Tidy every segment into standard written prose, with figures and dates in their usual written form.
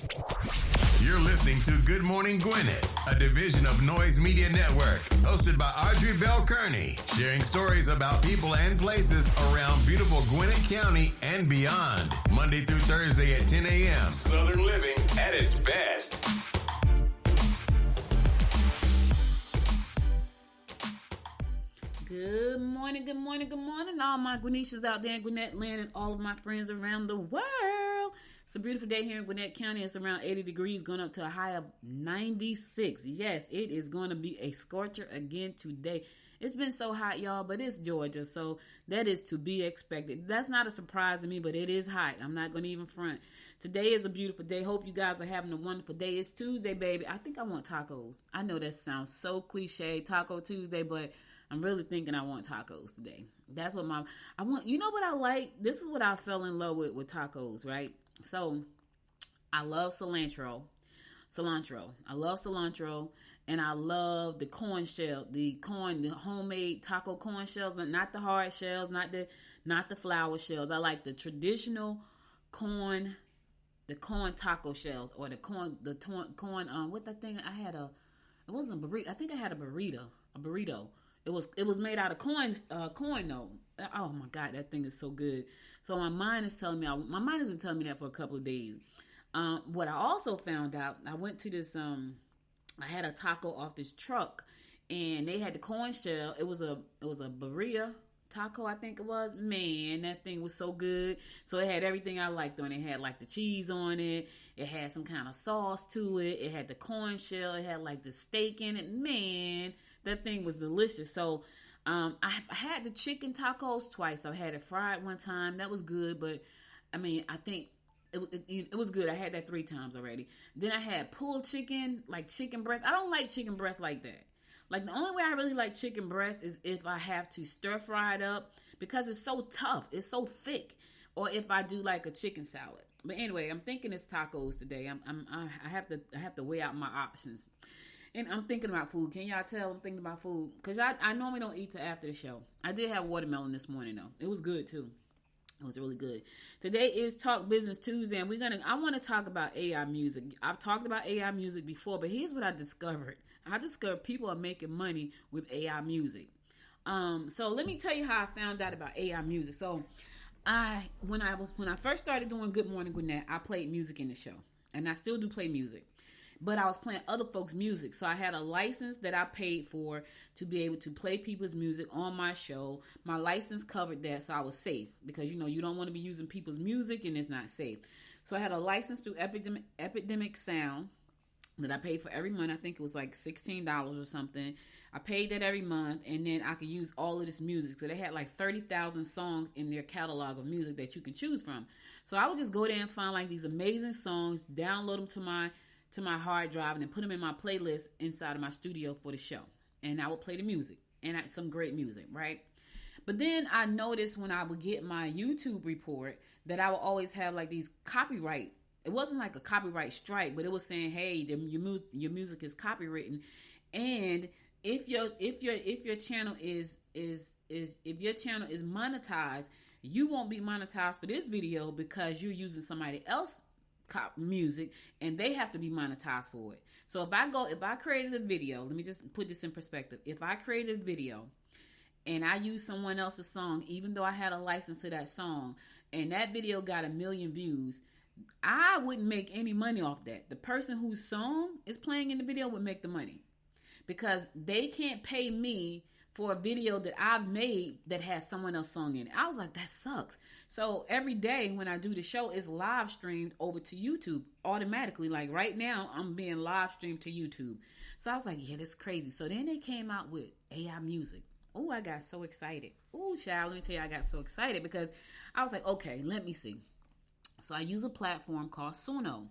You're listening to Good Morning Gwinnett, a division of Noise Media Network, hosted by Audrey Bell Kearney, sharing stories about people and places around beautiful Gwinnett County and beyond. Monday through Thursday at 10 a.m. Southern living at its best. Good morning, good morning, good morning, all my Gwinnetians out there in Gwinnett land and all of my friends around the world. It's a beautiful day here in Gwinnett County. It's around 80 degrees, going up to a high of 96. Yes, it is going to be a scorcher again today. It's been so hot, y'all, but it's Georgia, so that is to be expected. That's not a surprise to me, but it is hot. I'm not going to even front. Today is a beautiful day. Hope you guys are having a wonderful day. It's Tuesday, baby. I think I want tacos. I know that sounds so cliche, Taco Tuesday, but I'm really thinking I want tacos today. That's what I want. You know what I like? This is what I fell in love with tacos, right? So I love cilantro. I love cilantro, and I love the corn shell, the homemade taco corn shells, not the hard shells, not the flour shells. I like the traditional corn, the corn taco shells, or the corn, what that thing I had it wasn't a burrito. I think I had a burrito. It was made out of corn though. Oh my God, that thing is so good. So my mind has been telling me that for a couple of days. What I also found out, I went to this, I had a taco off this truck, and they had the corn shell. It was a burrito taco, I think it was. Man, that thing was so good. So it had everything I liked on it. It had like the cheese on it. It had some kind of sauce to it. It had the corn shell. It had like the steak in it. Man, that thing was delicious. So I had the chicken tacos twice. I had it fried one time. That was good, but I mean, I think it was good. I had that 3 times already. Then I had pulled chicken, like chicken breast. I don't like chicken breast like that. Like, the only way I really like chicken breast is if I have to stir fry it up, because it's so tough. It's so thick. Or if I do like a chicken salad. But anyway, I'm thinking it's tacos today. I have to weigh out my options. And I'm thinking about food. Can y'all tell I'm thinking about food? Because I normally don't eat till after the show. I did have watermelon this morning, though. It was good, too. It was really good. Today is Talk Business Tuesday, and I want to talk about AI music. I've talked about AI music before, but here's what I discovered. I discovered people are making money with AI music. So let me tell you how I found out about AI music. So when I first started doing Good Morning Gwinnett, I played music in the show, and I still do play music. But I was playing other folks' music. So I had a license that I paid for to be able to play people's music on my show. My license covered that, so I was safe. Because, you don't want to be using people's music, and it's not safe. So I had a license through Epidemic Sound that I paid for every month. I think it was like $16 or something. I paid that every month, and then I could use all of this music. So they had like 30,000 songs in their catalog of music that you can choose from. So I would just go there and find like these amazing songs, download them to my hard drive, and then put them in my playlist inside of my studio for the show. And I would play the music, and some great music, right? But then I noticed when I would get my YouTube report that I would always have like these copyright. It wasn't like a copyright strike, but it was saying, hey, your music is copywritten, and if your channel is monetized, you won't be monetized for this video because you're using somebody else's music, and they have to be monetized for it. So if I created a video, let me just put this in perspective. If I created a video and I used someone else's song, even though I had a license to that song, and that video got 1 million views, I wouldn't make any money off that. The person whose song is playing in the video would make the money, because they can't pay me for a video that I've made that has someone else's song in it. I was like, that sucks. So every day when I do the show, it's live streamed over to YouTube automatically. Like right now, I'm being live streamed to YouTube. So I was like, yeah, that's crazy. So then they came out with AI music. Oh, I got so excited. Oh, child, let me tell you, I got so excited because I was like, okay, let me see. So I use a platform called Suno.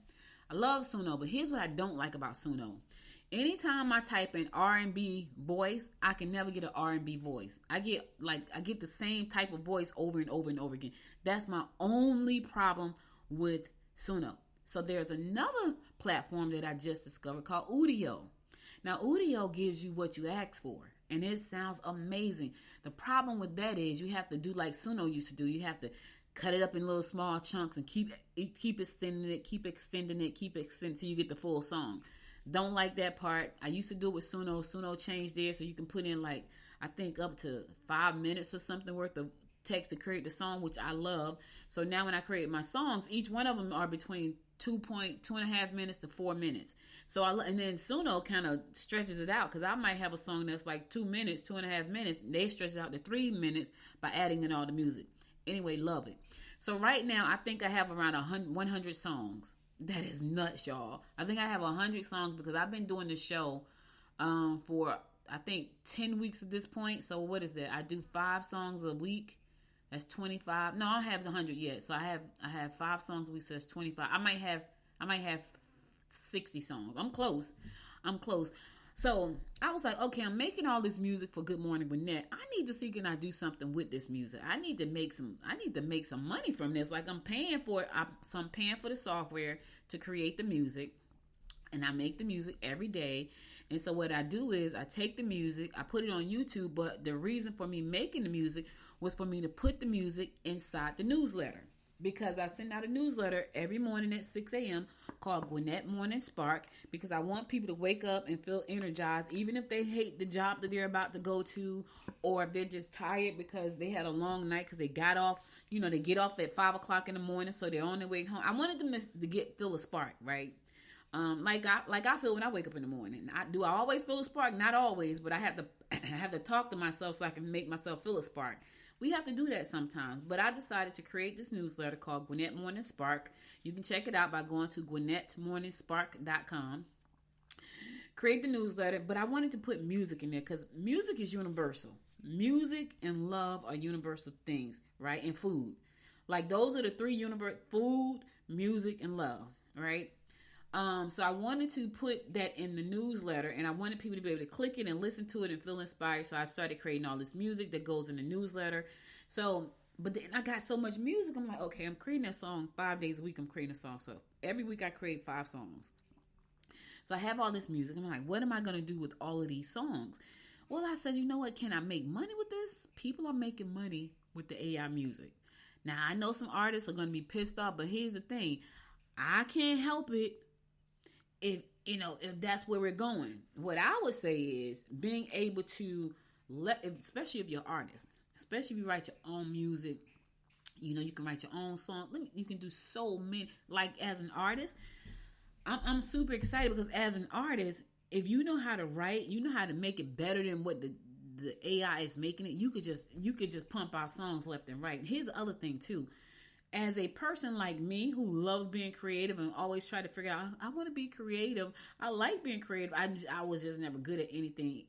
I love Suno, but here's what I don't like about Suno. Anytime I type in R&B voice, I can never get an R&B voice. I get the same type of voice over and over and over again. That's my only problem with Suno. So there's another platform that I just discovered called Udio. Now, Udio gives you what you ask for, and it sounds amazing. The problem with that is you have to do like Suno used to do. You have to cut it up in little small chunks and keep extending it, keep extending it till you get the full song. Don't like that part. I used to do it with Suno. Suno changed there so you can put in like, I think up to 5 minutes or something worth of text to create the song, which I love. So now when I create my songs, each one of them are between 2.5 minutes to 4 minutes. And then Suno kind of stretches it out because I might have a song that's like 2 minutes, 2.5 minutes. They stretch it out to 3 minutes by adding in all the music. Anyway, love it. So right now, I think I have around 100 songs. That is nuts, y'all. I think I have 100 songs because I've been doing the show for, I think, 10 weeks at this point. So what is that? I do 5 songs a week. That's 25. No, I don't have 100 yet. So I have 5 songs a week, so that's 25. I might have 60 songs. I'm close. So I was like, okay, I'm making all this music for Good Morning Gwinnett. I need to see, can I do something with this music? I need to make some money from this. Like, I'm paying for it. So I'm paying for the software to create the music, and I make the music every day. And so what I do is I take the music, I put it on YouTube, but the reason for me making the music was for me to put the music inside the newsletter. Because I send out a newsletter every morning at 6 a.m. called Gwinnett Morning Spark, because I want people to wake up and feel energized, even if they hate the job that they're about to go to, or if they're just tired because they had a long night because they got off, they get off at 5 o'clock in the morning, so they're on their way home. I wanted them to feel a spark, right? Like I feel when I wake up in the morning. I always feel a spark? Not always, but I have to talk to myself so I can make myself feel a spark. We have to do that sometimes. But I decided to create this newsletter called Gwinnett Morning Spark. You can check it out by going to GwinnettMorningspark.com. Create the newsletter, but I wanted to put music in there because music is universal. Music and love are universal things, right? And food. Like, those are the 3 universal: food, music, and love, right? So I wanted to put that in the newsletter, and I wanted people to be able to click it and listen to it and feel inspired. So I started creating all this music that goes in the newsletter. So, but then I got so much music. I'm like, okay, I'm creating a song 5 days a week. I'm creating a song. So every week I create 5 songs. So I have all this music. I'm like, what am I going to do with all of these songs? Well, I said, you know what? Can I make money with this? People are making money with the AI music. Now, I know some artists are going to be pissed off, but here's the thing. I can't help it. If that's where we're going. What I would say is being able to especially if you're an artist, especially if you write your own music, you can write your own song. You can do so many. Like, as an artist, I'm super excited because as an artist, if you know how to write, you know how to make it better than what the AI is making it. You could just pump out songs left and right. And here's the other thing too. As a person like me who loves being creative and always try to figure out, I want to be creative. I like being creative. I was just never good at anything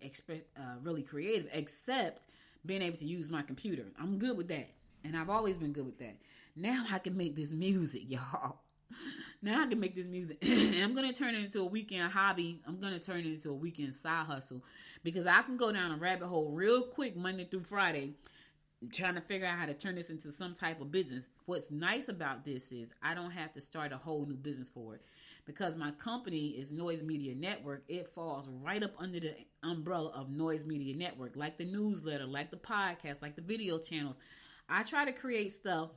really creative except being able to use my computer. I'm good with that. And I've always been good with that. Now I can make this music, y'all. Now I can make this music. And I'm going to turn it into a weekend hobby. I'm going to turn it into a weekend side hustle because I can go down a rabbit hole real quick Monday through Friday trying to figure out how to turn this into some type of business. What's nice about this is I don't have to start a whole new business for it because my company is Noise Media Network. It falls right up under the umbrella of Noise Media Network, like the newsletter, like the podcast, like the video channels. I try to create stuff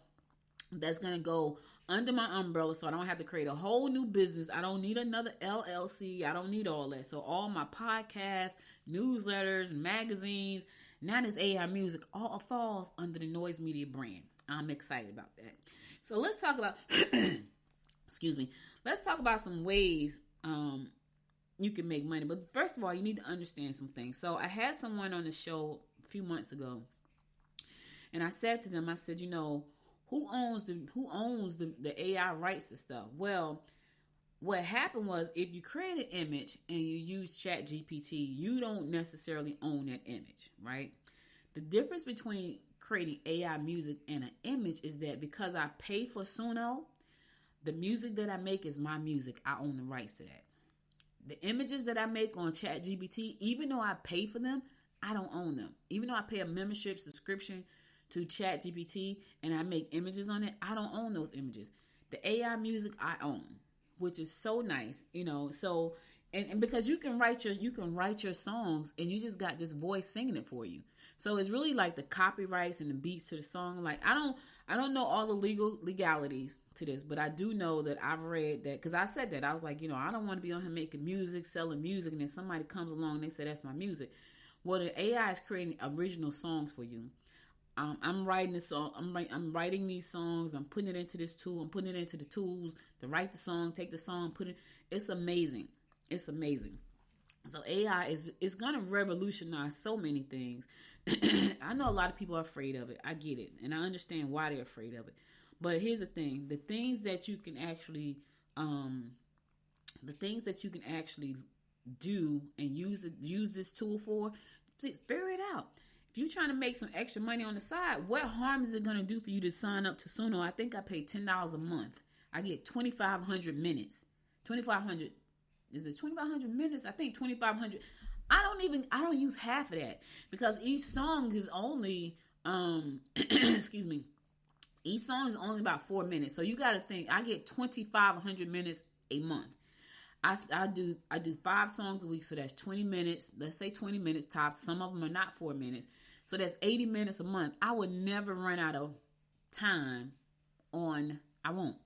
that's going to go under my umbrella so I don't have to create a whole new business. I don't need another LLC. I don't need all that. So all my podcasts, newsletters, magazines, now this AI music all falls under the Noise Media brand. I'm excited about that. So let's talk about, excuse me, let's talk about some ways you can make money. But first of all, you need to understand some things. So I had someone on the show a few months ago, and I said to them, I said, who owns the AI rights to stuff? Well, what happened was if you create an image and you use ChatGPT, you don't necessarily own that image, right? The difference between creating AI music and an image is that because I pay for Suno, the music that I make is my music. I own the rights to that. The images that I make on ChatGPT, even though I pay for them, I don't own them. Even though I pay a membership subscription to ChatGPT and I make images on it, I don't own those images. The AI music I own, which is so nice, So And because you can write your songs, and you just got this voice singing it for you. So it's really like the copyrights and the beats to the song. Like I don't know all the legalities to this, but I do know that I've read that, because I said that I was like, I don't want to be on here making music, selling music, and then somebody comes along and they say that's my music. Well, the AI is creating original songs for you. I'm writing this song. I'm writing these songs. I'm putting it into this tool. I'm putting it into the tools to write the song, take the song, put it. It's amazing. It's amazing. So AI is going to revolutionize so many things. I know a lot of people are afraid of it. I get it, and I understand why they're afraid of it. But here's the thing: the things that you can actually do and use this tool for, figure it out. If you're trying to make some extra money on the side, what harm is it going to do for you to sign up to Suno? I think I pay $10 a month. I get 2,500 minutes. 2,500. Is it 2,500 minutes? I think 2,500. I don't use half of that, because each song is only, excuse me, each song is only about 4 minutes. So you got to think, I get 2,500 minutes a month. I do 5 songs a week, so that's 20 minutes. Let's say 20 minutes tops. Some of them are not 4 minutes. So that's 80 minutes a month. I would never run out of time I won't,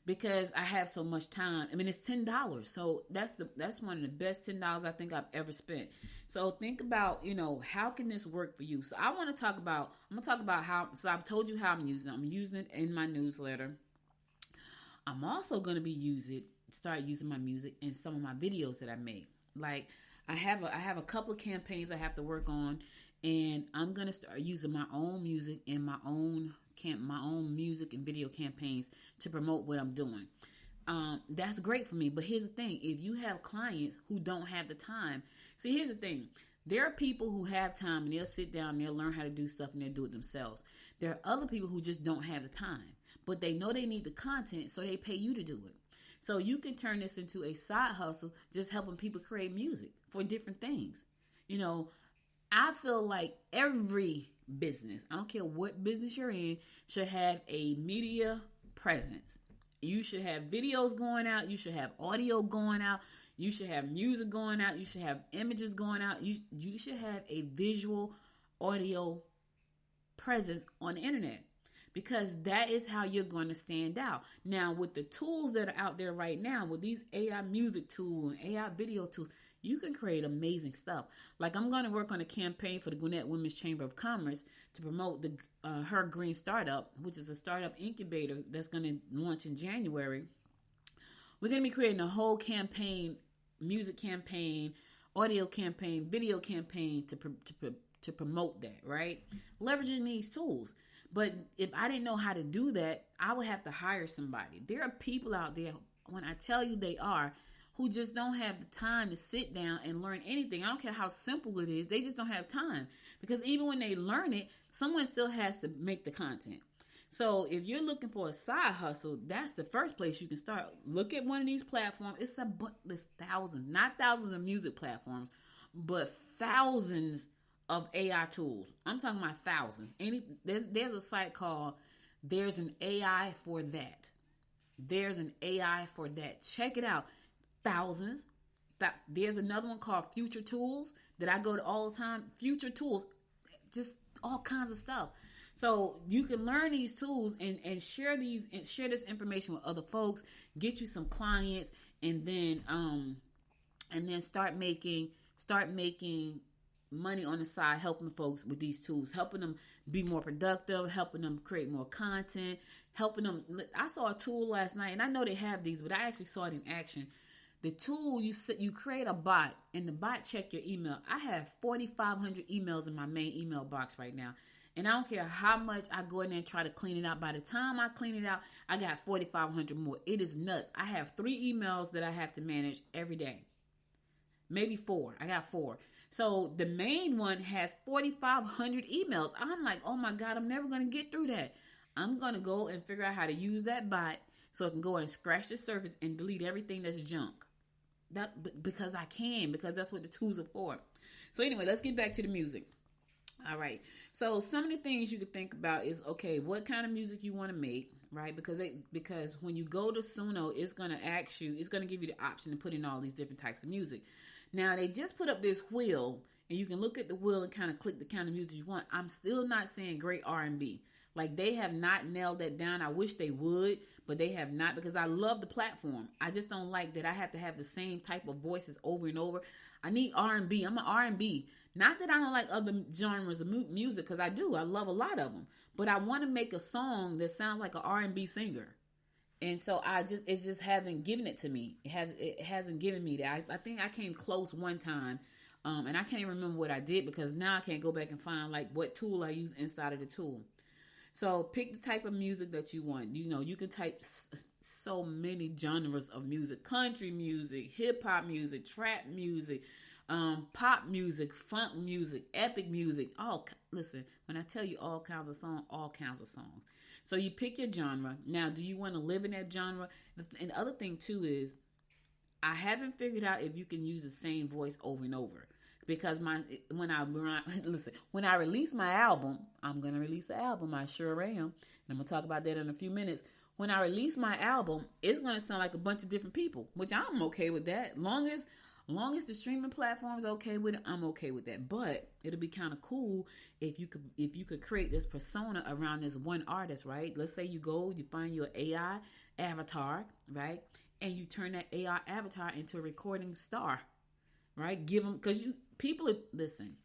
because I have so much time. I mean, it's $10. So that's one of the best $10 I think I've ever spent. So think about, how can this work for you? So I'm going to talk about how, so I've told you how I'm using it. I'm using it in my newsletter. I'm also going to start using my music in some of my videos that I make. Like I have a couple of campaigns I have to work on, and I'm going to start using my own music in my own music and video campaigns to promote what I'm doing. That's great for me. But here's the thing. If you have clients who don't have the time, see, here's the thing. There are people who have time, and they'll sit down and they'll learn how to do stuff, and they'll do it themselves. There are other people who just don't have the time, but they know they need the content, so they pay you to do it. So you can turn this into a side hustle, just helping people create music for different things. I feel like every business, I don't care what business you're in, should have a media presence. You should have videos going out. You should have audio going out. You should have music going out. You should have images going out. You should have a visual audio presence on the internet, because that is how you're going to stand out. Now, with the tools that are out there right now, with these AI music tools and AI video tools, you can create amazing stuff. Like I'm going to work on a campaign for the Gwinnett Women's Chamber of Commerce to promote the Her Green Startup, which is a startup incubator that's going to launch in January. We're going to be creating a whole campaign, music campaign, audio campaign, video campaign to promote that, right? Leveraging these tools. But if I didn't know how to do that, I would have to hire somebody. There are people out there, when I tell you they are, who just don't have the time to sit down and learn anything. I don't care how simple it is. They just don't have time. Because even when they learn it, someone still has to make the content. So if you're looking for a side hustle, that's the first place you can start. Look at one of these platforms. It's thousands, not thousands of music platforms, but thousands of AI tools. I'm talking about thousands. There's a site called There's an AI for That. There's an AI for that. Check it out. Thousands. There's another one called Future Tools that I go to all the time. Future Tools, just all kinds of stuff. So you can learn these tools and share this information with other folks, get you some clients, and then start making money on the side, helping folks with these tools, helping them be more productive, helping them create more content, helping them. I saw a tool last night, and I know they have these, but I actually saw it in action. The tool, you create a bot, and the bot check your email. I have 4,500 emails in my main email box right now. And I don't care how much I go in there and try to clean it out. By the time I clean it out, I got 4,500 more. It is nuts. I have 3 emails that I have to manage every day. Maybe 4. I got 4. So the main one has 4,500 emails. I'm like, oh my God, I'm never going to get through that. I'm going to go and figure out how to use that bot so I can go and scratch the surface and delete everything that's junk. Because I can, because that's what the tools are for. So anyway, let's get back to the music. All right. So some of the things you could think about is, okay, what kind of music you want to make, right? Because when you go to Suno, it's going to ask you, it's going to give you the option to put in all these different types of music. Now, they just put up this wheel, and you can look at the wheel and kind of click the kind of music you want. I'm still not saying great R&B. Like, they have not nailed that down. I wish they would, but they have not, because I love the platform. I just don't like that I have to have the same type of voices over and over. I need R&B. I'm an R&B. Not that I don't like other genres of music, because I do. I love a lot of them. But I want to make a song that sounds like an R&B singer. And so it just haven't given it to me. It hasn't given me that. I think I came close one time, and I can't remember what I did, because now I can't go back and find like what tool I use inside of the tool. So pick the type of music that you want. You know, you can type so many genres of music: country music, hip hop music, trap music, pop music, funk music, epic music. Listen, when I tell you all kinds of songs, all kinds of songs. So you pick your genre. Now, do you want to live in that genre? And the other thing too is, I haven't figured out if you can use the same voice over and over. Because when I release my album, I'm going to release an album. I sure am. And I'm going to talk about that in a few minutes. When I release my album, it's going to sound like a bunch of different people, which I'm okay with that. Long as the streaming platform is okay with it, I'm okay with that. But it'll be kind of cool if you could create this persona around this one artist, right? Let's say you find your AI avatar, right? And you turn that AI avatar into a recording star. Right? Listen,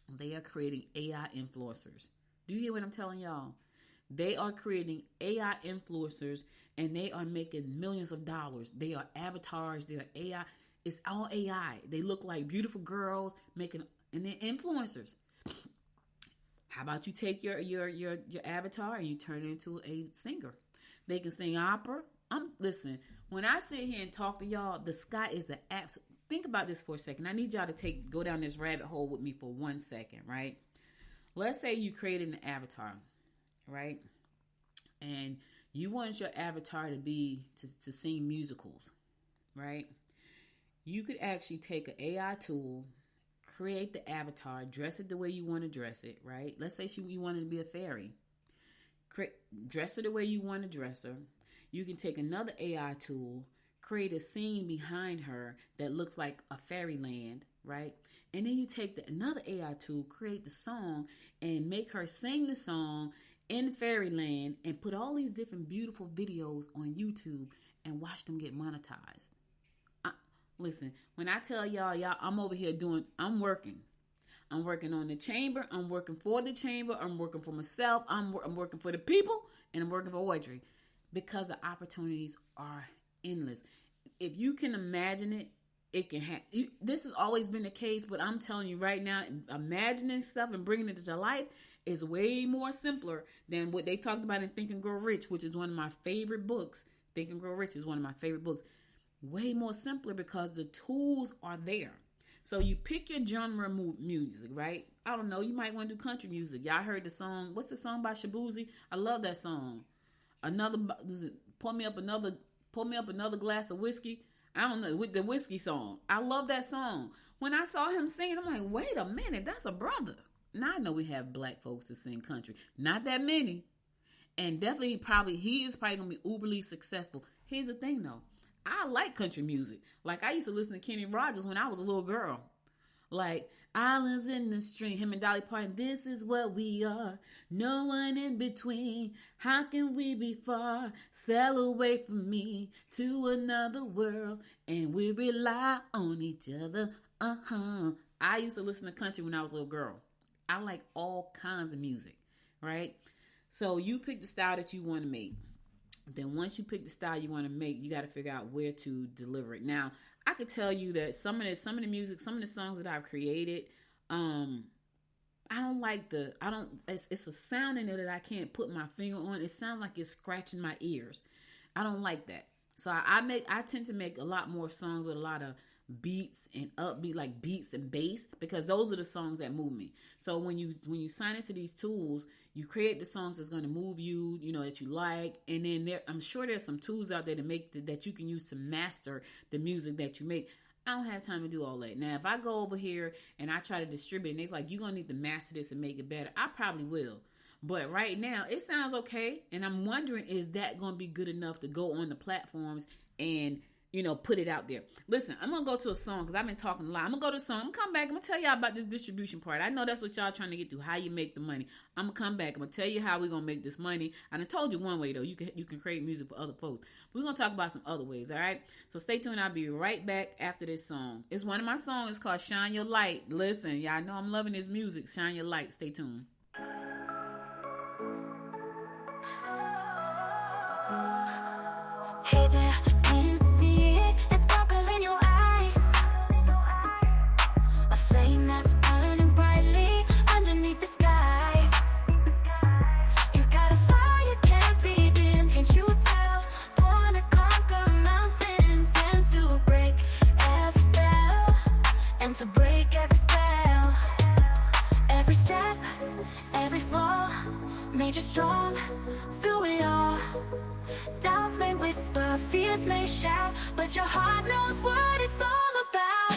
they are creating AI influencers. Do you hear what I'm telling y'all? They are creating AI influencers, and they are making millions of dollars. They are avatars. They are AI. It's all AI. They look like beautiful girls and they're influencers. How about you take your avatar and you turn it into a singer? They can sing opera. Listen, when I sit here and talk to y'all, the sky is the absolute. Think about this for a second. I need y'all to go down this rabbit hole with me for 1 second, right? Let's say you created an avatar, right? And you want your avatar to sing musicals, right? You could actually take an AI tool, create the avatar, dress it the way you want to dress it, right? Let's say you wanted to be a fairy. Dress her the way you want to dress her. You can take another AI tool, create a scene behind her that looks like a fairyland, right? And then you take another AI tool, create the song, and make her sing the song in fairyland, and put all these different beautiful videos on YouTube and watch them get monetized. Listen, when I tell y'all, I'm over here I'm working. I'm working on the chamber. I'm working for the chamber. I'm working for myself. I'm working for the people, and I'm working for Audrey, because the opportunities are endless. If you can imagine it, it can happen. This has always been the case, but I'm telling you right now, imagining stuff and bringing it to life is way more simpler than what they talked about in Think and Grow Rich, which is one of my favorite books. Think and Grow Rich is one of my favorite books. Way more simpler because the tools are there. So you pick your genre music, right? I don't know. You might want to do country music. Y'all heard the song. What's the song by Shabuzi? I love that song. Pour me up another glass of whiskey. I don't know, with the whiskey song. I love that song. When I saw him singing, I'm like, wait a minute, that's a brother. Now I know we have black folks that sing country. Not that many. And definitely he is probably going to be uberly successful. Here's the thing though. I like country music. Like, I used to listen to Kenny Rogers when I was a little girl. Like, islands in the stream, him and Dolly Parton, this is what we are, no one in between, how can we be far, sail away from me to another world, and we rely on each other, I used to listen to country when I was a little girl. I like all kinds of music, right? So you pick the style that you want to make. Then once you pick the style you want to make, you got to figure out where to deliver it. Now, I could tell you that some of the music, some of the songs that I've created, it's a sound in there that I can't put my finger on. It sounds like it's scratching my ears. I don't like that. So I tend to make a lot more songs with a lot of beats and upbeat, like beats and bass, because those are the songs that move me. So when you sign into these tools, you create the songs that's going to move you, that you like, and then I'm sure there's some tools out there to make that you can use to master the music that you make. I don't have time to do all that. Now, if I go over here and I try to distribute, and it's like, you're going to need to master this and make it better, I probably will. But right now, it sounds okay. And I'm wondering, is that going to be good enough to go on the platforms and, put it out there? Listen, I'm going to go to a song because I've been talking a lot. I'm going to go to a song. I'm going to come back. I'm going to tell y'all about this distribution part. I know that's what y'all trying to get to, how you make the money. I'm going to come back. I'm going to tell you how we're going to make this money. I done told you one way, though. You can create music for other folks. But we're going to talk about some other ways, all right? So stay tuned. I'll be right back after this song. It's one of my songs. It's called Shine Your Light. Listen, y'all know I'm loving this music. Shine Your Light. Stay tuned. Hey there, can you see it? It's sparkle in your eyes. A flame that's burning brightly underneath the skies. You've got a fire you can't be dim, can't you tell? Born to conquer mountains and to break every spell. And to break every spell. Every step, every fall made you strong through it all. Doubts may whisper, fears may shout, but your heart knows what it's all about.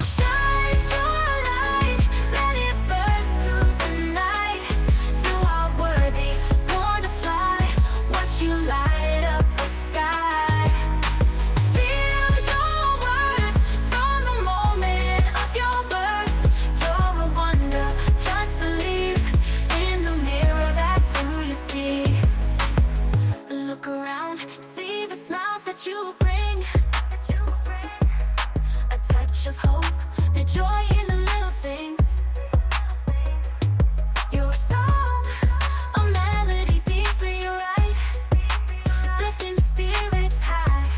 Shine your light, let it burst through the night. You are worthy, born to fly. Watch you light up the sky. Feel your worth from the moment of your birth. You're a wonder, just believe in the mirror, that's who you see. Look around, see the smiles that you bring. A touch of hope, the joy in the little things. You're a song, a melody deep in your right. Lifting spirits high,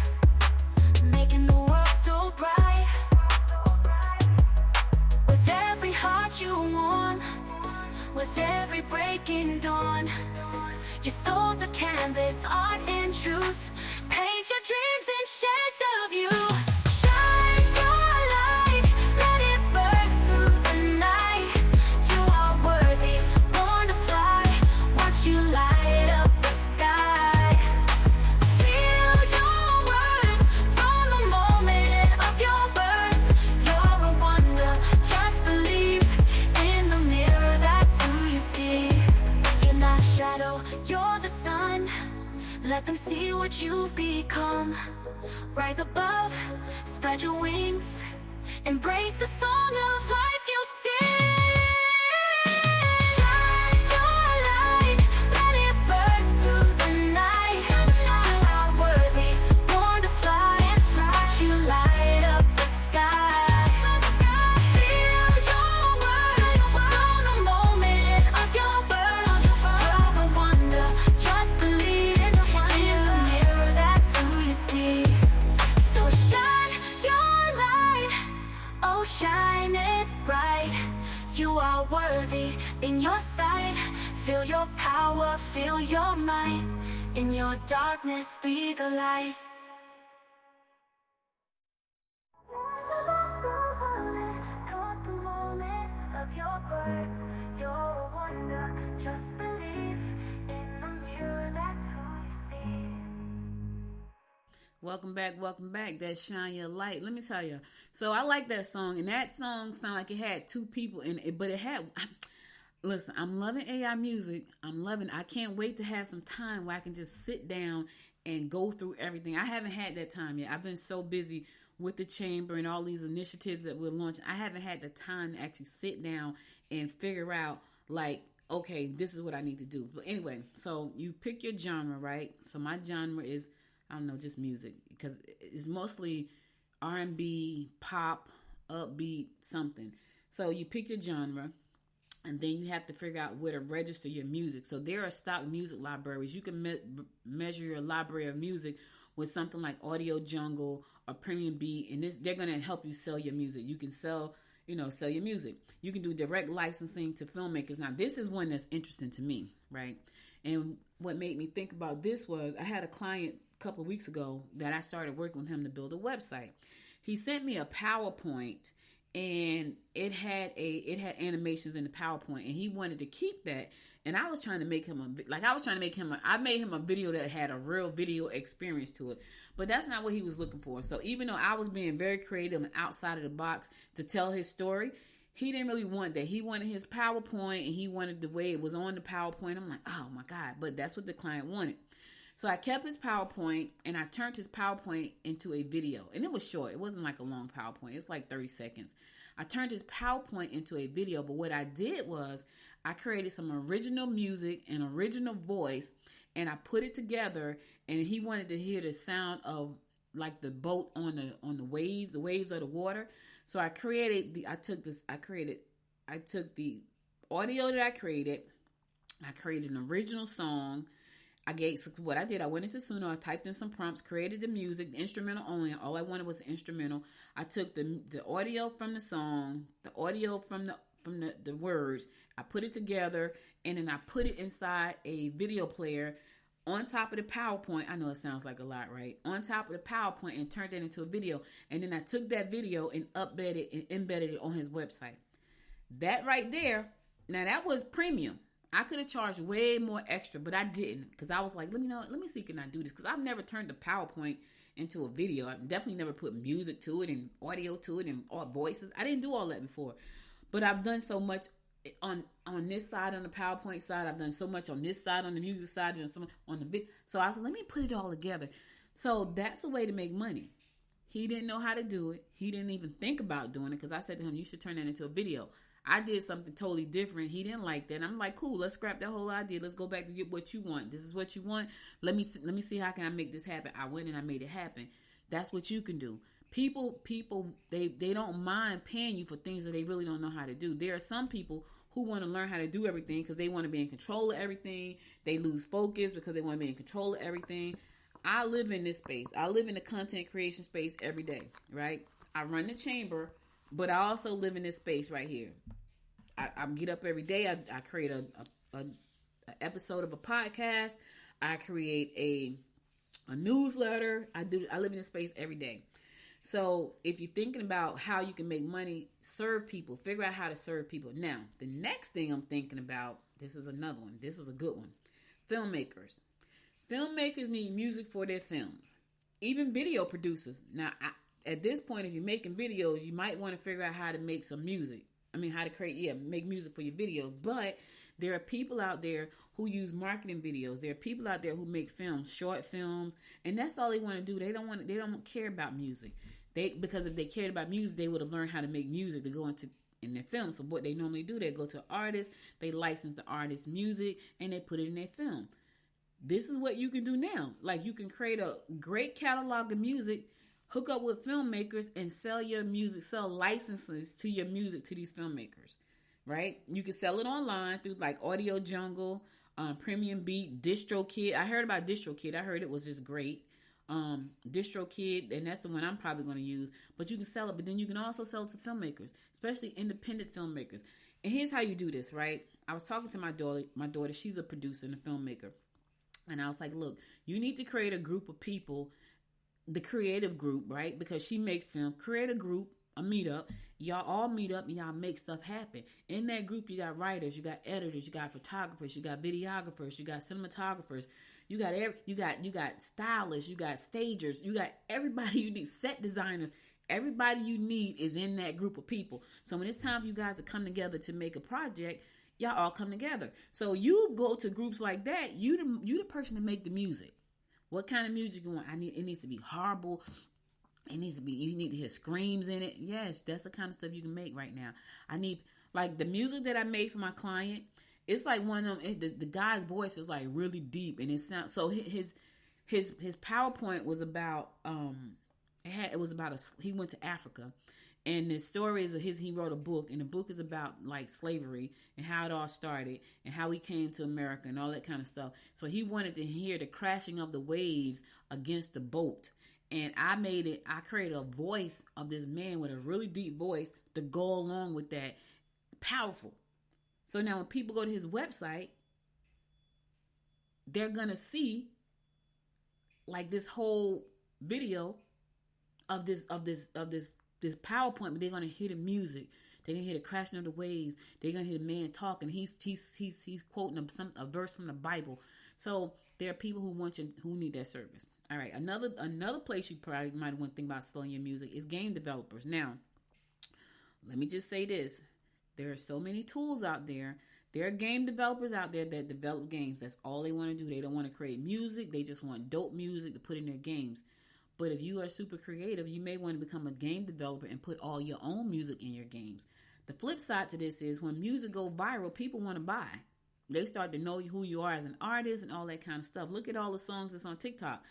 making the world so bright. With every heart you warm, with every breaking dawn. Your soul's a canvas, art and truth. Paint your dreams in shades of you. Shine your light, let it burst through the night. You are worthy, born to fly. Watch you light up the sky. Feel your worth from the moment of your birth. You're a wonder, just believe in the mirror, that's who you see. You're not shadow, you're the sun. Let them see what you've become. Rise above, spread your wings. Embrace the song of life you sing. Shine your light, let it burst through the night. You are worthy, born to fly. Watch you light up the sky. Feel your worth from the moment of your birth. You're a wonder, just believe in the mirror, that's who you see. So shine your light, oh shine it bright. You are worthy in your sight. Feel your power, feel your might. In your darkness, be the light. Caught the moment of your birth. You're a wonder, just believe in the mirror, that's who you see. Welcome back. That's Shine Your Light. Let me tell you. So I like that song, and that song sounded like it had two people in it, but it had. Listen, I'm loving AI music. I can't wait to have some time where I can just sit down and go through everything. I haven't had that time yet. I've been so busy with the chamber and all these initiatives that we're launching. I haven't had the time to actually sit down and figure out, like, okay, this is what I need to do. But anyway, so you pick your genre, right? So my genre is, I don't know, just music, because it's mostly R&B, pop, upbeat, something. So you pick your genre, and then you have to figure out where to register your music. So there are stock music libraries. You can measure your library of music with something like Audio Jungle or Premium Beat, and they're going to help you sell your music. You can sell your music. You can do direct licensing to filmmakers. Now, this is one that's interesting to me, right? And what made me think about this was I had a client a couple of weeks ago that I started working with him to build a website. He sent me a PowerPoint, and it had animations in the PowerPoint, and he wanted to keep that. And I was trying to make him I made him a video that had a real video experience to it, but that's not what he was looking for. So even though I was being very creative and outside of the box to tell his story, he didn't really want that. He wanted his PowerPoint, and he wanted the way it was on the PowerPoint. I'm like, oh my God, but that's what the client wanted. So I kept his PowerPoint, and I turned his PowerPoint into a video. And it was short. It wasn't like a long PowerPoint. It was like 30 seconds. I turned his PowerPoint into a video. But what I did was I created some original music and original voice, and I put it together. And he wanted to hear the sound of like the boat on the waves of the water. So I took the audio that I created an original song. What I did, I went into Suno, I typed in some prompts, created the music, the instrumental only. All I wanted was the instrumental. I took the audio from the song, the audio from the words. I put it together, and then I put it inside a video player on top of the PowerPoint. I know it sounds like a lot, right? On top of the PowerPoint, and turned it into a video. And then I took that video and embedded it on his website. That right there, now that was premium. I could have charged way more extra, but I didn't, because I was like, let me see, can I do this? Because I've never turned the PowerPoint into a video. I've definitely never put music to it and audio to it and all voices. I didn't do all that before, but I've done so much on this side, on the PowerPoint side. I've done so much on this side, on the music side, and some on the big. So I said, let me put it all together. So that's a way to make money. He didn't know how to do it. He didn't even think about doing it, because I said to him, you should turn that into a video. I did something totally different. He didn't like that. And I'm like, cool, let's scrap that whole idea. Let's go back to get what you want. This is what you want. Let me see how can I make this happen. I went and I made it happen. That's what you can do. People, they don't mind paying you for things that they really don't know how to do. There are some people who want to learn how to do everything because they want to be in control of everything. They lose focus because they want to be in control of everything. I live in this space. I live in the content creation space every day, right? I run the chamber, but I also live in this space right here. I get up every day. I create a episode of a podcast. I create a newsletter. I live in this space every day. So if you're thinking about how you can make money, serve people, figure out how to serve people. Now, the next thing I'm thinking about, this is another one. This is a good one. Filmmakers. Filmmakers need music for their films. Even video producers. Now, at this point, if you're making videos, you might want to figure out how to make some music. How to make music for your videos. But there are people out there who use marketing videos. There are people out there who make films, short films, and that's all they want to do. They don't care about music. Because if they cared about music, they would have learned how to make music to go in their film. So what they normally do, they go to an artist, they license the artist's music, and they put it in their film. This is what you can do now. Like, you can create a great catalog of music, hook up with filmmakers, and sell your music, sell licenses to your music to these filmmakers, right? You can sell it online through like Audio Jungle, Premium Beat, DistroKid. I heard about DistroKid. I heard it was just great. DistroKid, and that's the one I'm probably going to use. But you can sell it, but then you can also sell it to filmmakers, especially independent filmmakers. And here's how you do this, right? I was talking to my daughter. She's a producer and a filmmaker. And I was like, look, you need to create a group of people, the creative group, right? Because she makes film. Create a group, a meetup. Y'all all meet up and y'all make stuff happen. In that group, you got writers, you got editors, you got photographers, you got videographers, you got cinematographers, you got stylists, you got stagers, you got everybody you need, set designers. Everybody you need is in that group of people. So when it's time for you guys to come together to make a project, y'all all come together. So you go to groups like that. You the person to make the music. What kind of music you want? It needs to be horrible. You need to hear screams in it. Yes, that's the kind of stuff you can make right now. I need, like, the music that I made for my client. It's like one of them. The guy's voice is like really deep, and it sounds so. His PowerPoint was about he went to Africa, and the story is he wrote a book, and the book is about like slavery and how it all started and how he came to America and all that kind of stuff. So he wanted to hear the crashing of the waves against the boat. And I created a voice of this man with a really deep voice to go along with that. Powerful. So now when people go to his website, they're going to see like this whole video of this this PowerPoint, but they're gonna hear the music. They're gonna hear the crashing of the waves. They're gonna hear the man talking. He's quoting a verse from the Bible. So there are people who need that service. All right, another place you probably might want to think about selling your music is game developers. Now, let me just say this: there are so many tools out there. There are game developers out there that develop games. That's all they want to do. They don't want to create music. They just want dope music to put in their games. But if you are super creative, you may want to become a game developer and put all your own music in your games. The flip side to this is when music go viral, people want to buy. They start to know who you are as an artist and all that kind of stuff. Look at all the songs that's on TikTok.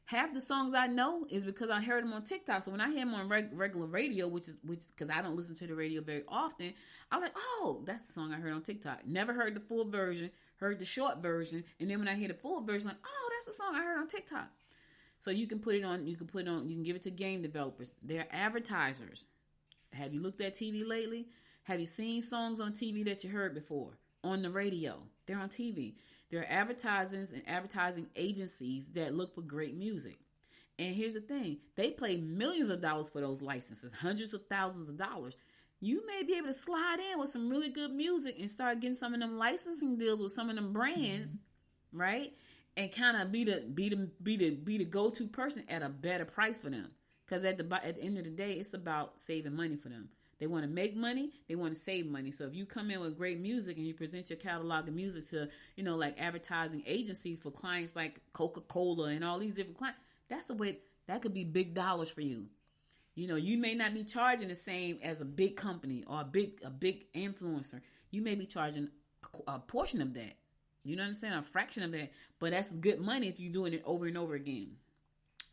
Half the songs I know is because I heard them on TikTok. So when I hear them on regular radio, which because I don't listen to the radio very often, I'm like, oh, that's the song I heard on TikTok. Never heard the full version, heard the short version, and then when I hear the full version, like, oh, that's the song I heard on TikTok. So you can put it on. You can give it to game developers. They're advertisers. Have you looked at TV lately? Have you seen songs on TV that you heard before on the radio? They're on TV. There are advertisers and advertising agencies that look for great music. And here's the thing. They pay millions of dollars for those licenses, hundreds of thousands of dollars. You may be able to slide in with some really good music and start getting some of them licensing deals with some of them brands, right? And kind of be the go-to person at a better price for them. Because at the end of the day, it's about saving money for them. They want to make money. They want to save money. So if you come in with great music and you present your catalog of music to, like advertising agencies for clients like Coca-Cola and all these different clients, that's a way that could be big dollars for you. You may not be charging the same as a big company or a big influencer. You may be charging a portion of that. You know what I'm saying? A fraction of that. But that's good money if you're doing it over and over again.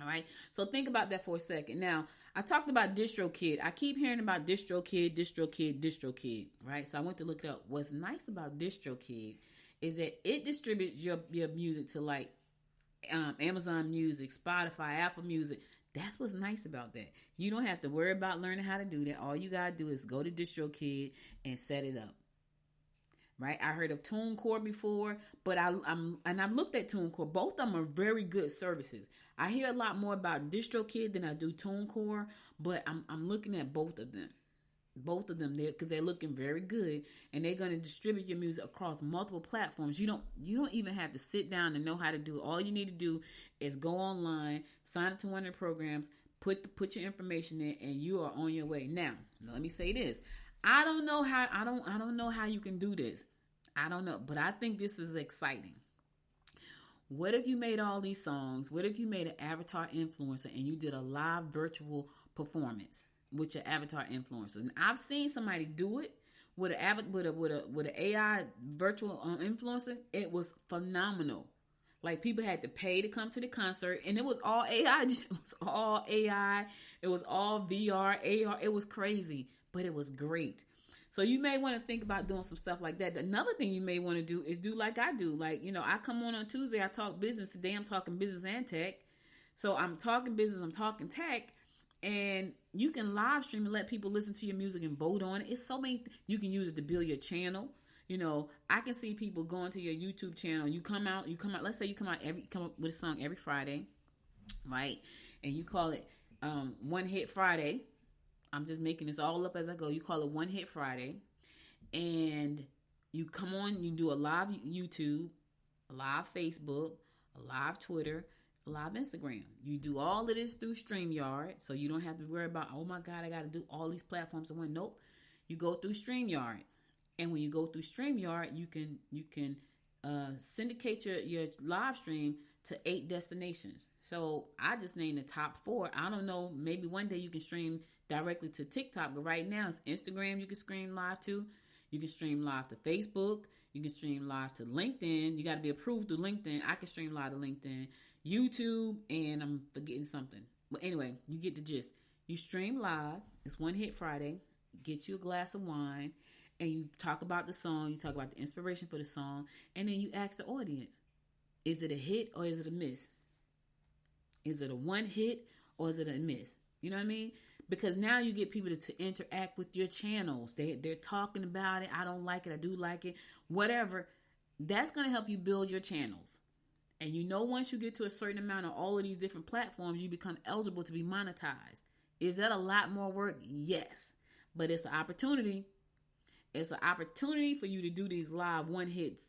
All right. So think about that for a second. Now, I talked about DistroKid. I keep hearing about DistroKid, right? So I went to look it up. What's nice about DistroKid is that it distributes your music to like Amazon Music, Spotify, Apple Music. That's what's nice about that. You don't have to worry about learning how to do that. All you got to do is go to DistroKid and set it up. Right, I heard of TuneCore before, but I've looked at TuneCore. Both of them are very good services. I hear a lot more about DistroKid than I do TuneCore, but I'm looking at both of them there because they're looking very good, and they're going to distribute your music across multiple platforms. You don't even have to sit down and know how to do it. All you need to do is go online, sign up to one of the programs, put your information in, and you are on your way. Now let me say this. I don't know how you can do this. I don't know, but I think this is exciting. What if you made all these songs? What if you made an avatar influencer and you did a live virtual performance with your avatar influencer? And I've seen somebody do it with an AI virtual influencer. It was phenomenal. Like people had to pay to come to the concert, and it was all AI. It was all AI. It was all VR, AR. It was crazy. But it was great. So you may want to think about doing some stuff like that. Another thing you may want to do is do like I do. Like, I come on Tuesday, I talk business. Today I'm talking business and tech. So I'm talking business, I'm talking tech. And you can live stream and let people listen to your music and vote on it. It's so many. You can use it to build your channel. I can see people going to your YouTube channel. You come out. Let's say you come up with a song every Friday, right? And you call it One Hit Friday. I'm just making this all up as I go. You call it One Hit Friday, and you come on. You do a live YouTube, a live Facebook, a live Twitter, a live Instagram. You do all of this through StreamYard, so you don't have to worry about, oh my God, I got to do all these platforms at once. Nope. You go through StreamYard, and when you go through StreamYard, you can syndicate your live stream to 8 destinations. So I just named the top 4. I don't know. Maybe one day you can stream directly to TikTok, but right now it's Instagram you can stream live to. You can stream live to Facebook. You can stream live to LinkedIn. You got to be approved through LinkedIn. I can stream live to LinkedIn, YouTube, and I'm forgetting something. But anyway, you get the gist. You stream live. It's One Hit Friday. Get you a glass of wine, and you talk about the song. You talk about the inspiration for the song, and then you ask the audience, is it a hit or is it a miss? Is it a one hit or is it a miss? You know what I mean? Because now you get people to interact with your channels. They're talking about it. I don't like it. I do like it. Whatever. That's going to help you build your channels. And once you get to a certain amount of all of these different platforms, you become eligible to be monetized. Is that a lot more work? Yes. But it's an opportunity. It's an opportunity for you to do these live one-hit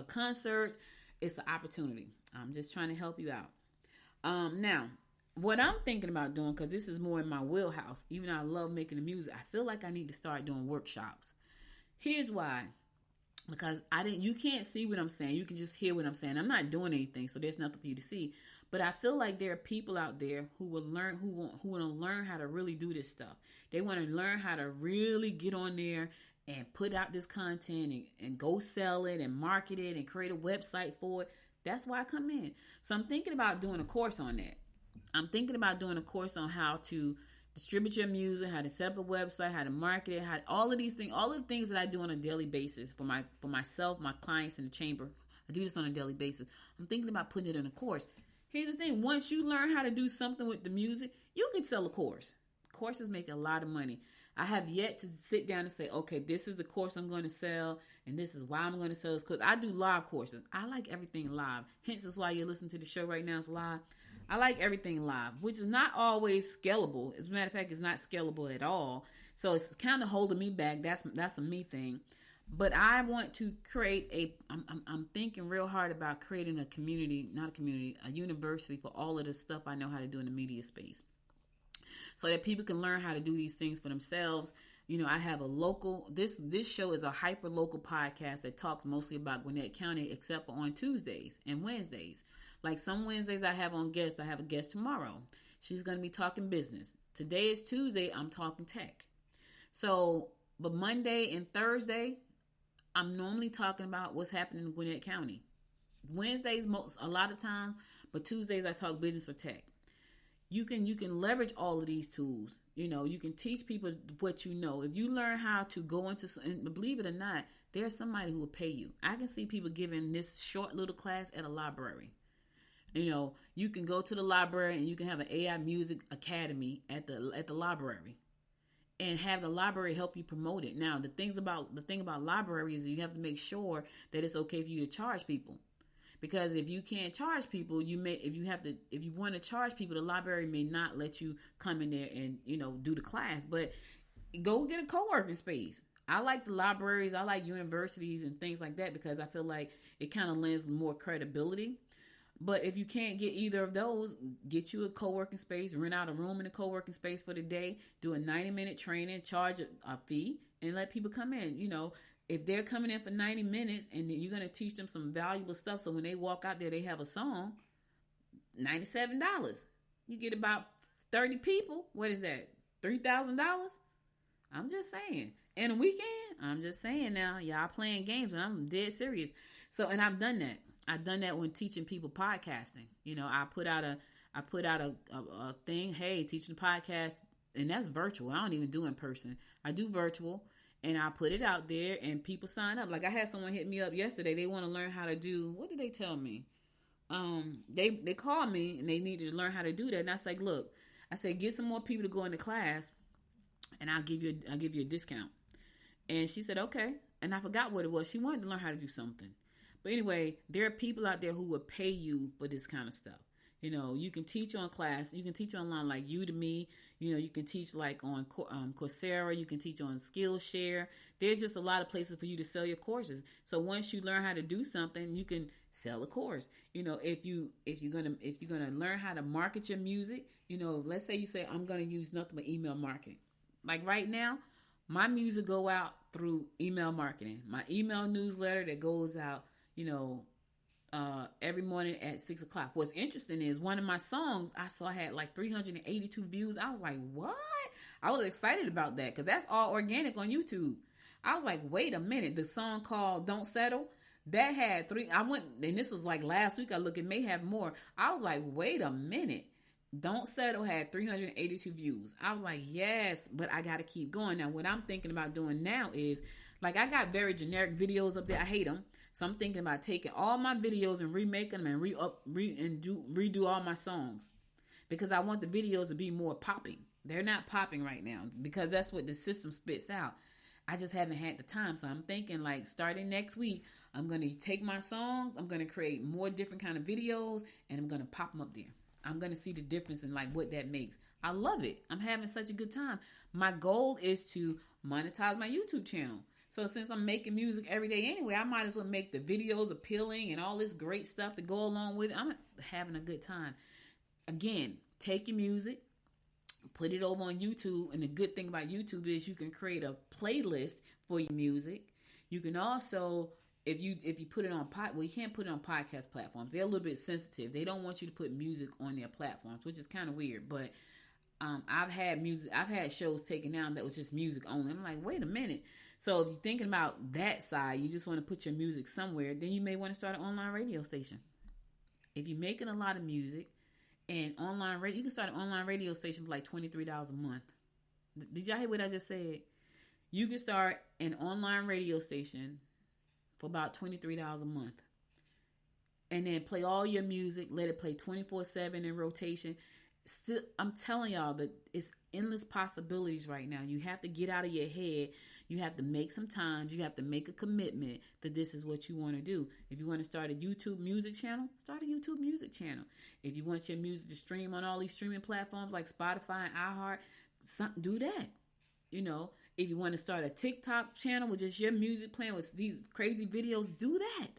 concerts. It's an opportunity. I'm just trying to help you out. Now, what I'm thinking about doing, because this is more in my wheelhouse, even though I love making the music, I feel like I need to start doing workshops. Here's why. Because you can't see what I'm saying. You can just hear what I'm saying. I'm not doing anything, so there's nothing for you to see. But I feel like there are people out there who will learn, who want to learn how to really do this stuff. They want to learn how to really get on there and put out this content and go sell it and market it and create a website for it. That's why I come in. So I'm thinking about doing a course on that. I'm thinking about doing a course on how to distribute your music, how to set up a website, how to market it, all of these things, all of the things that I do on a daily basis for myself, my clients in the chamber. I do this on a daily basis. I'm thinking about putting it in a course. Here's the thing. Once you learn how to do something with the music, you can sell a course. Courses make a lot of money. I have yet to sit down and say, okay, this is the course I'm going to sell, and this is why I'm going to sell this course. I do live courses. I like everything live. Hence, is why you're listening to the show right now. It's live. I like everything live, which is not always scalable. As a matter of fact, it's not scalable at all. So it's kind of holding me back. That's a me thing. But I want to create I'm thinking real hard about creating a community, a university for all of the stuff I know how to do in the media space, so that people can learn how to do these things for themselves. You know, I have a local, this show is a hyper local podcast that talks mostly about Gwinnett County, except for on Tuesdays and Wednesdays. Like some Wednesdays I have on guests. I have a guest tomorrow. She's going to be talking business. Today is Tuesday. I'm talking tech. So, but Monday and Thursday, I'm normally talking about what's happening in Gwinnett County. Wednesdays, a lot of times, but Tuesdays I talk business or tech. You can leverage all of these tools. You know, you can teach people what you know. If you learn how to go into, and believe it or not, there's somebody who will pay you. I can see people giving this short little class at a library. You know, you can go to the library and you can have an AI music academy at the library, and have the library help you promote it. Now, the thing about libraries is you have to make sure that it's okay for you to charge people. Because if you can't charge people, if you want to charge people, the library may not let you come in there and, you know, do the class. But go get a co-working space. I like the libraries, I like universities and things like that, because I feel like it kind of lends more credibility. But if you can't get either of those, get you a co-working space, rent out a room in a co-working space for the day, do a 90-minute training, charge a fee, and let people come in. You know, if they're coming in for 90 minutes and you're going to teach them some valuable stuff, so when they walk out there, they have a song, $97. You get about 30 people. What is that? $3,000? I'm just saying. In a weekend, I'm just saying now, y'all playing games, but I'm dead serious. So, and I've done that. I've done that when teaching people podcasting. You know, I put out a thing, hey, teaching podcast, and that's virtual. I don't even do in person. I do virtual, and I put it out there, and people sign up. Like I had someone hit me up yesterday. They want to learn how to do, what did they tell me? They called me and they needed to learn how to do that. And I was like, look, I said, get some more people to go into class, and I'll give you a discount. And she said, okay. And I forgot what it was. She wanted to learn how to do something. But anyway, there are people out there who will pay you for this kind of stuff. You know, you can teach on class. You can teach online like Udemy. You know, you can teach like on Coursera. You can teach on Skillshare. There's just a lot of places for you to sell your courses. So once you learn how to do something, you can sell a course. You know, if you're gonna learn how to market your music, you know, let's say you say I'm gonna use nothing but email marketing. Like right now, my music go out through email marketing. My email newsletter that goes out, you know, every morning at 6:00. What's interesting is one of my songs I saw had like 382 views. I was like, what? I was excited about that because that's all organic on YouTube. I was like, wait a minute. The song called Don't Settle, that had and this was like last week. I look, it may have more. I was like, wait a minute. Don't Settle had 382 views. I was like, yes, but I got to keep going. Now, what I'm thinking about doing now is, like, I got very generic videos up there. I hate them. So I'm thinking about taking all my videos and remaking them and redo all my songs, because I want the videos to be more popping. They're not popping right now because that's what the system spits out. I just haven't had the time. So I'm thinking, like, starting next week, I'm going to take my songs, I'm going to create more different kind of videos, and I'm going to pop them up there. I'm going to see the difference in like what that makes. I love it. I'm having such a good time. My goal is to monetize my YouTube channel. So since I'm making music every day anyway, I might as well make the videos appealing and all this great stuff to go along with it. I'm having a good time. Again, take your music, put it over on YouTube. And the good thing about YouTube is you can create a playlist for your music. You can also, if you put it on you can't put it on podcast platforms. They're a little bit sensitive. They don't want you to put music on their platforms, which is kind of weird. But I've had shows taken down that was just music only. I'm like, wait a minute. So if you're thinking about that side, you just want to put your music somewhere, then you may want to start an online radio station. If you're making a lot of music and online radio, you can start an online radio station for like $23 a month. Did y'all hear what I just said? You can start an online radio station for about $23 a month. And then play all your music, let it play 24/7 in rotation. Still, I'm telling y'all that it's endless possibilities right now. You have to get out of your head. You have to make some time. You have to make a commitment that this is what you want to do. If you want to start a YouTube music channel, start a YouTube music channel. If you want your music to stream on all these streaming platforms like Spotify and iHeart, do that. You know, if you want to start a TikTok channel with just your music playing with these crazy videos, do that.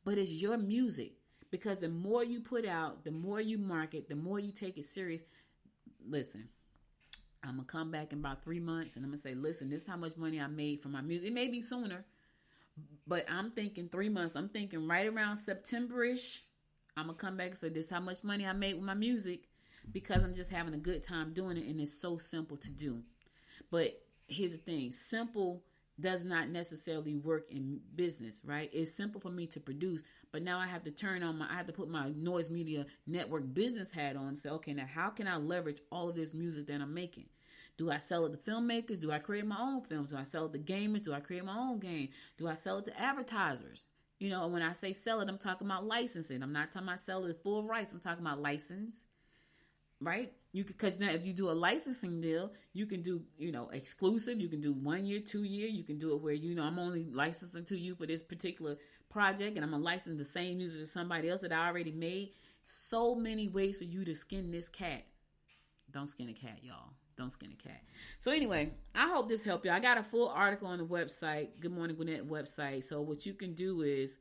But it's your music. Because the more you put out, the more you market, the more you take it serious. Listen, I'm going to come back in about 3 months and I'm going to say, listen, this is how much money I made from my music. It may be sooner, but I'm thinking 3 months. I'm thinking right around September-ish. I'm going to come back and say, this is how much money I made with my music, because I'm just having a good time doing it. And it's so simple to do. But here's the thing. Simple does not necessarily work in business, right? It's simple for me to produce, but now I have to I have to put my Noise Media Network business hat on and say, okay, now how can I leverage all of this music that I'm making? Do I sell it to filmmakers? Do I create my own films? Do I sell it to gamers? Do I create my own game? Do I sell it to advertisers? You know, when I say sell it, I'm talking about licensing. I'm not talking about sell it full rights. I'm talking about license, right? Because now if you do a licensing deal, you can do, exclusive. You can do 1 year, 2 year. You can do it where, I'm only licensing to you for this particular project, and I'm going to license the same music to somebody else that I already made. So many ways for you to skin this cat. Don't skin a cat, y'all. Don't skin a cat. So anyway, I hope this helped you. I got a full article on the website, Good Morning Gwinnett website. So what you can do is,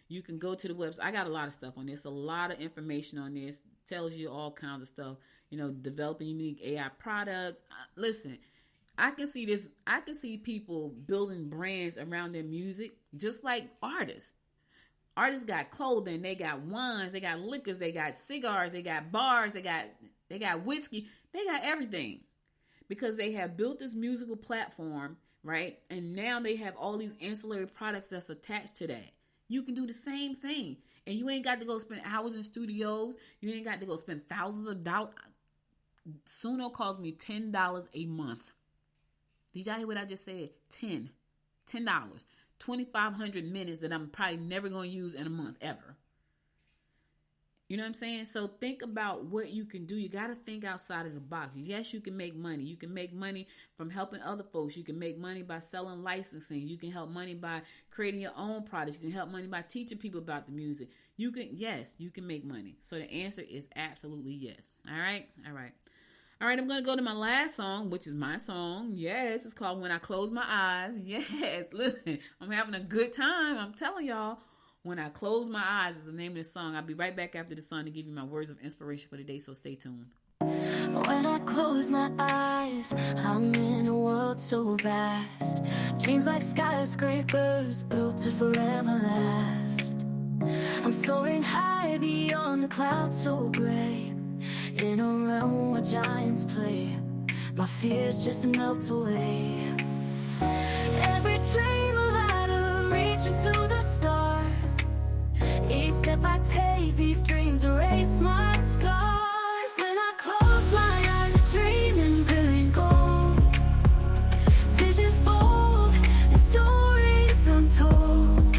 you can go to the website. I got a lot of stuff on this. A lot of information on this. Tells you all kinds of stuff. Developing unique AI products. Listen, I can see this. I can see people building brands around their music, just like artists. Artists got clothing. They got wines. They got liquors. They got cigars. They got bars. They got whiskey. They got everything, because they have built this musical platform, right? And now they have all these ancillary products that's attached to that. You can do the same thing. And you ain't got to go spend hours in studios. You ain't got to go spend thousands of dollars. Suno calls me $10 a month. Did y'all hear what I just said? $10. 2,500 minutes that I'm probably never going to use in a month ever. You know what I'm saying? So think about what you can do. You got to think outside of the box. Yes, you can make money. You can make money from helping other folks. You can make money by selling licensing. You can help money by creating your own products. You can help money by teaching people about the music. You can make money. So the answer is absolutely yes. All right. I'm going to go to my last song, which is my song. Yes, it's called When I Close My Eyes. Yes, listen, I'm having a good time. I'm telling y'all. When I Close My Eyes is the name of the song. I'll be right back after the song to give you my words of inspiration for the day, so stay tuned. When I close my eyes, I'm in a world so vast. Dreams like skyscrapers built to forever last. I'm soaring high beyond the clouds so gray, in a realm where giants play. My fears just melt away. Every dream a ladder reaching to the stars. Each step I take, these dreams erase my scars. When I close my eyes, I dream in brilliant gold. Visions bold and stories untold.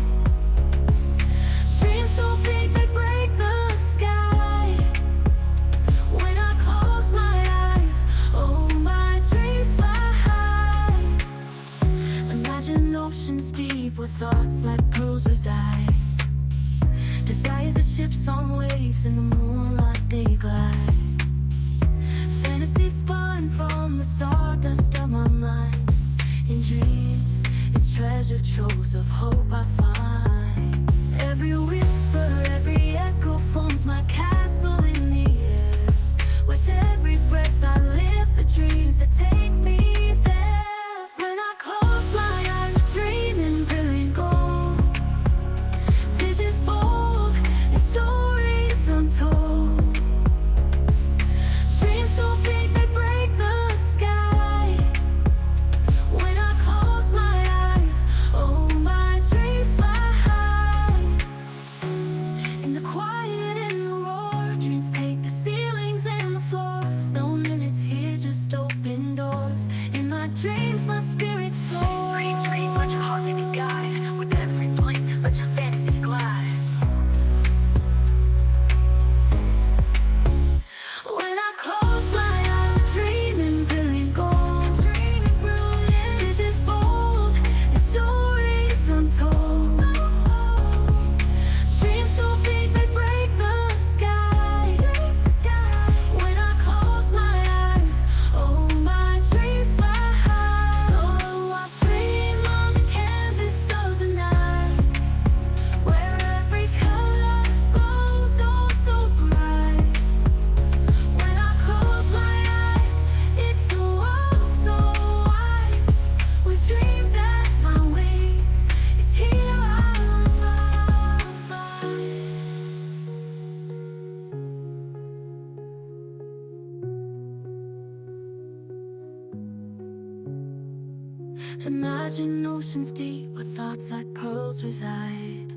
Dreams so big they break the sky. When I close my eyes, oh my dreams fly high. Imagine oceans deep where thoughts like pearls reside. Desires are ships on waves, in the moonlight they go. trove of hope I find. Every whisper, every echo forms my castle in the air. With every breath I live the dreams that take me there. When I close my eyes, I dream in brilliant gold. Visions bold and stories untold. Dreams so big they break the sky. When I close my eyes, oh my dreams fly high. In the quiet and the roar, dreams take the ceilings and the floors. No limits here, just open doors. In my dreams, my spirit soars. Dream, let your heart be the guide. With every blink, let your fantasies glide. When I close my eyes, I dream in brilliant gold. Visions bold and stories untold. Dreams so big they break the sky. When I close my eyes, oh my dreams fly high. So I dream on the canvas of the night, where every color glows oh so bright. When I close my eyes, it's a world so wide. With dreams as my wings, it's here I love. Imagine oceans deep where thoughts like pearls reside.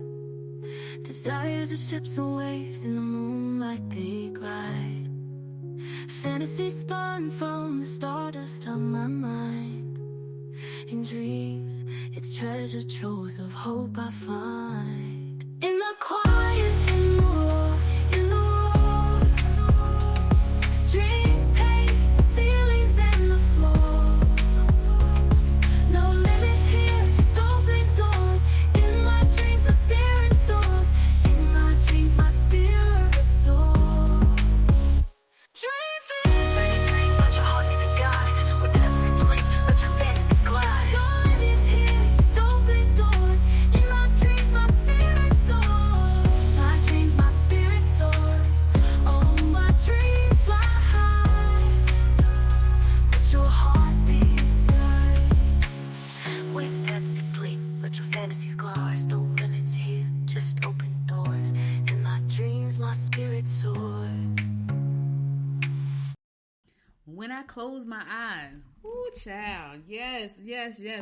Desires are ships and waves in the moonlight they glide. Fantasy spun from the stardust of my mind. In dreams, it's treasure troves of hope I find. In the quiet, in the roar, in the roar. Dreams paint the ceilings and the floor. No limits here, just open doors. In my dreams, my spirit soars. In my dreams, my spirit soars. Dream big, let your heart be the guide. With every blink, let your fantasies glide. No limits here, just open doors. In my dreams, my spirit soars. My dreams, my spirit soars. Oh, my dreams fly high. Let your heart be guide. With every blink, let your fantasies glide. There's no limits here, just open doors. In my dreams, my spirit soars. When I close my eyes. Ooh, child. Yes.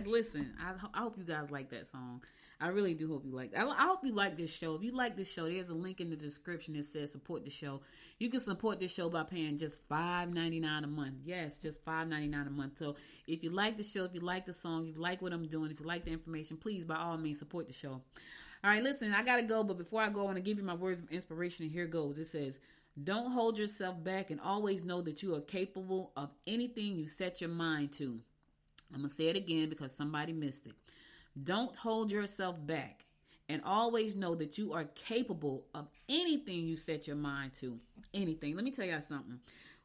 Listen, I hope you guys like that song. I really do hope you like that. I hope you like this show. If you like this show, there's a link in the description that says support the show. You can support this show by paying just $5.99 a month. Yes, just $5.99 a month. So if you like the show, if you like the song, if you like what I'm doing, if you like the information, please, by all means, support the show. All right, listen, I got to go. But before I go, I want to give you my words of inspiration. And here goes. It says, don't hold yourself back and always know that you are capable of anything you set your mind to. I'm going to say it again because somebody missed it. Don't hold yourself back and always know that you are capable of anything you set your mind to. Anything. Let me tell y'all something.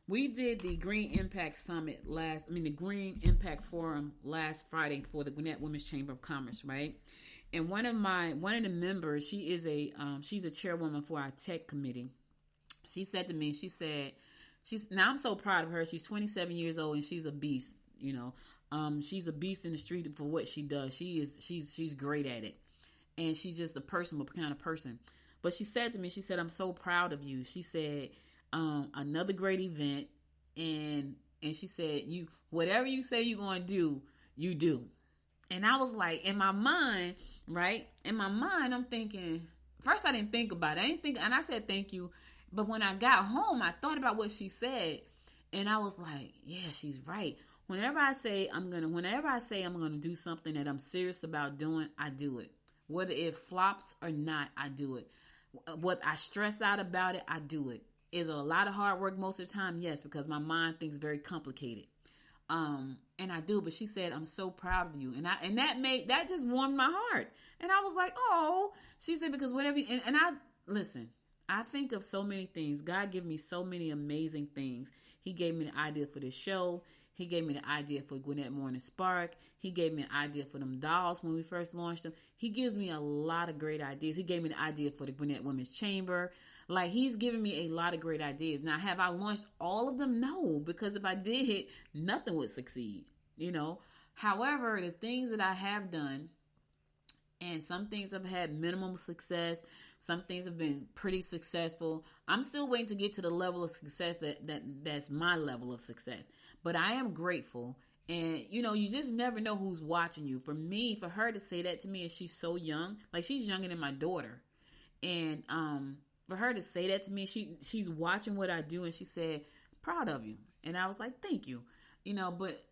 We did the Green Impact Summit the Green Impact Forum last Friday for the Gwinnett Women's Chamber of Commerce, right? And one of the members, she's a chairwoman for our tech committee. She said to me, now I'm so proud of her. She's 27 years old and she's a beast, you know. She's a beast in the street for what she does. She's great at it. And she's just a personable kind of person. But she said to me, I'm so proud of you. She said, another great event. And she said, whatever you say you're going to do, you do. And I was like, in my mind, right? In my mind, I'm thinking, first I didn't think about it. And I said, thank you. But when I got home, I thought about what she said. And I was like, yeah, she's right. Whenever I say I'm going to do something that I'm serious about doing, I do it. Whether it flops or not, I do it. What I stress out about it, I do it. Is it a lot of hard work most of the time? Yes, because my mind thinks very complicated. And I do, but she said, I'm so proud of you. And that just warmed my heart. And I was like, oh, she said, because whatever, listen, I think of so many things. God gave me so many amazing things. He gave me the idea for this show. He gave me the idea for Gwinnett Morning Spark. He gave me an idea for them dolls when we first launched them. He gives me a lot of great ideas. He gave me the idea for the Gwinnett Women's Chamber. Like, he's giving me a lot of great ideas. Now, have I launched all of them? No, because if I did, nothing would succeed, you know. However, the things that I have done, and some things have had minimum success, some things have been pretty successful. I'm still waiting to get to the level of success that's my level of success. But I am grateful. And, you know, you just never know who's watching you. For me, for her to say that to me, and she's so young, like, she's younger than my daughter. And for her to say that to me, she's watching what I do, and she said, proud of you. And I was like, thank you. You know, but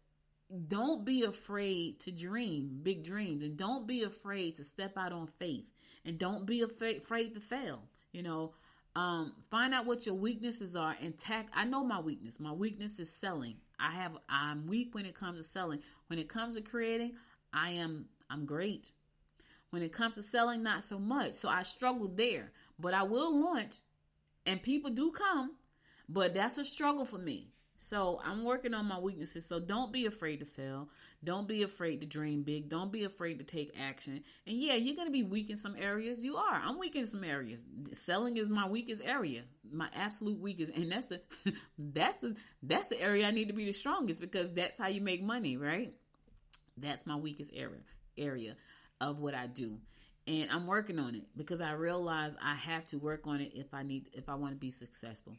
don't be afraid to dream big dreams, and don't be afraid to step out on faith, and don't be afraid to fail. You know, find out what your weaknesses are and I know my weakness. My weakness is selling. I'm weak when it comes to selling. When it comes to creating, I'm great. When it comes to selling, not so much. So I struggled there, but I will launch, and people do come, but that's a struggle for me. So I'm working on my weaknesses. So don't be afraid to fail. Don't be afraid to dream big. Don't be afraid to take action. And yeah, you're going to be weak in some areas. You are. I'm weak in some areas. Selling is my weakest area, my absolute weakest. And that's the area I need to be the strongest, because that's how you make money, right? That's my weakest area of what I do. And I'm working on it, because I realize I have to work on it if I want to be successful.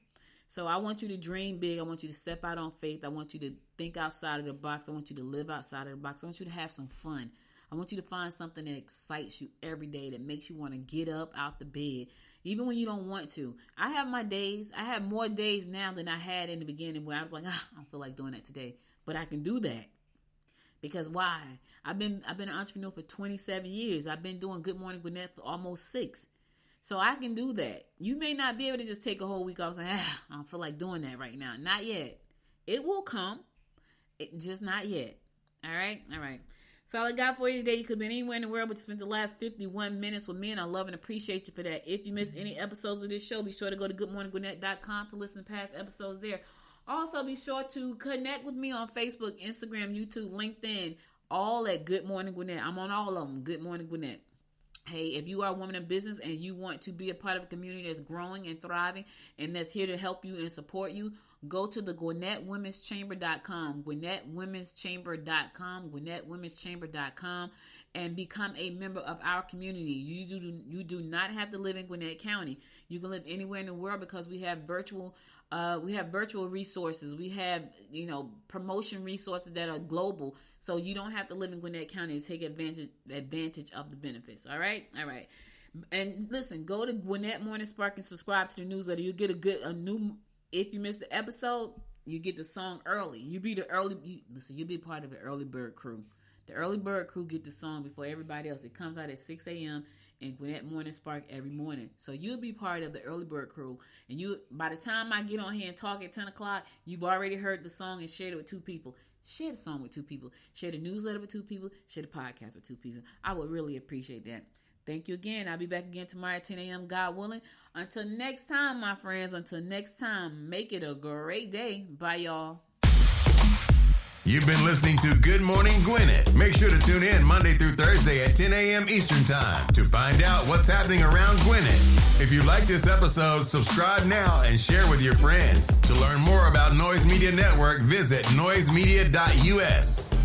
So I want you to dream big. I want you to step out on faith. I want you to think outside of the box. I want you to live outside of the box. I want you to have some fun. I want you to find something that excites you every day, that makes you want to get up out the bed, even when you don't want to. I have my days. I have more days now than I had in the beginning, where I was like, I don't feel like doing that today. But I can do that. Because why? I've been an entrepreneur for 27 years. I've been doing Good Morning Gwinnett for almost 6. So I can do that. You may not be able to just take a whole week off and say, I don't feel like doing that right now. Not yet. It will come. Just not yet. All right? All right. So all I got for you today. You could be anywhere in the world, but you spent the last 51 minutes with me, and I love and appreciate you for that. If you missed any episodes of this show, be sure to go to goodmorninggwinnett.com to listen to past episodes there. Also, be sure to connect with me on Facebook, Instagram, YouTube, LinkedIn, all at Good Morning Gwinnett. I'm on all of them, Good Morning Gwinnett. Hey, if you are a woman in business and you want to be a part of a community that's growing and thriving and that's here to help you and support you, go to the GwinnettWomen'sChamber.com, GwinnettWomen'sChamber.com, GwinnettWomen'sChamber.com, and become a member of our community. You do not have to live in Gwinnett County. You can live anywhere in the world, because we have virtual resources. We have, promotion resources that are global. So you don't have to live in Gwinnett County to take advantage of the benefits. All right. All right. And listen, go to Gwinnett Morning Spark and subscribe to the newsletter. You get if you missed the episode, you get the song early. You'll be part of the early bird crew. The early bird crew get the song before everybody else. It comes out at 6 a.m. in Gwinnett Morning Spark every morning. So you'll be part of the early bird crew. And by the time I get on here and talk at 10 o'clock, you've already heard the song and shared it with 2 people. Share the song with 2 people. Share the newsletter with 2 people. Share the podcast with 2 people. I would really appreciate that. Thank you again. I'll be back again tomorrow at 10 a.m. God willing. Until next time, my friends. Until next time, make it a great day. Bye, y'all. You've been listening to Good Morning Gwinnett. Make sure to tune in Monday through Thursday at 10 a.m. Eastern Time to find out what's happening around Gwinnett. If you like this episode, subscribe now and share with your friends. To learn more about Noise Media Network, visit noisemedia.us.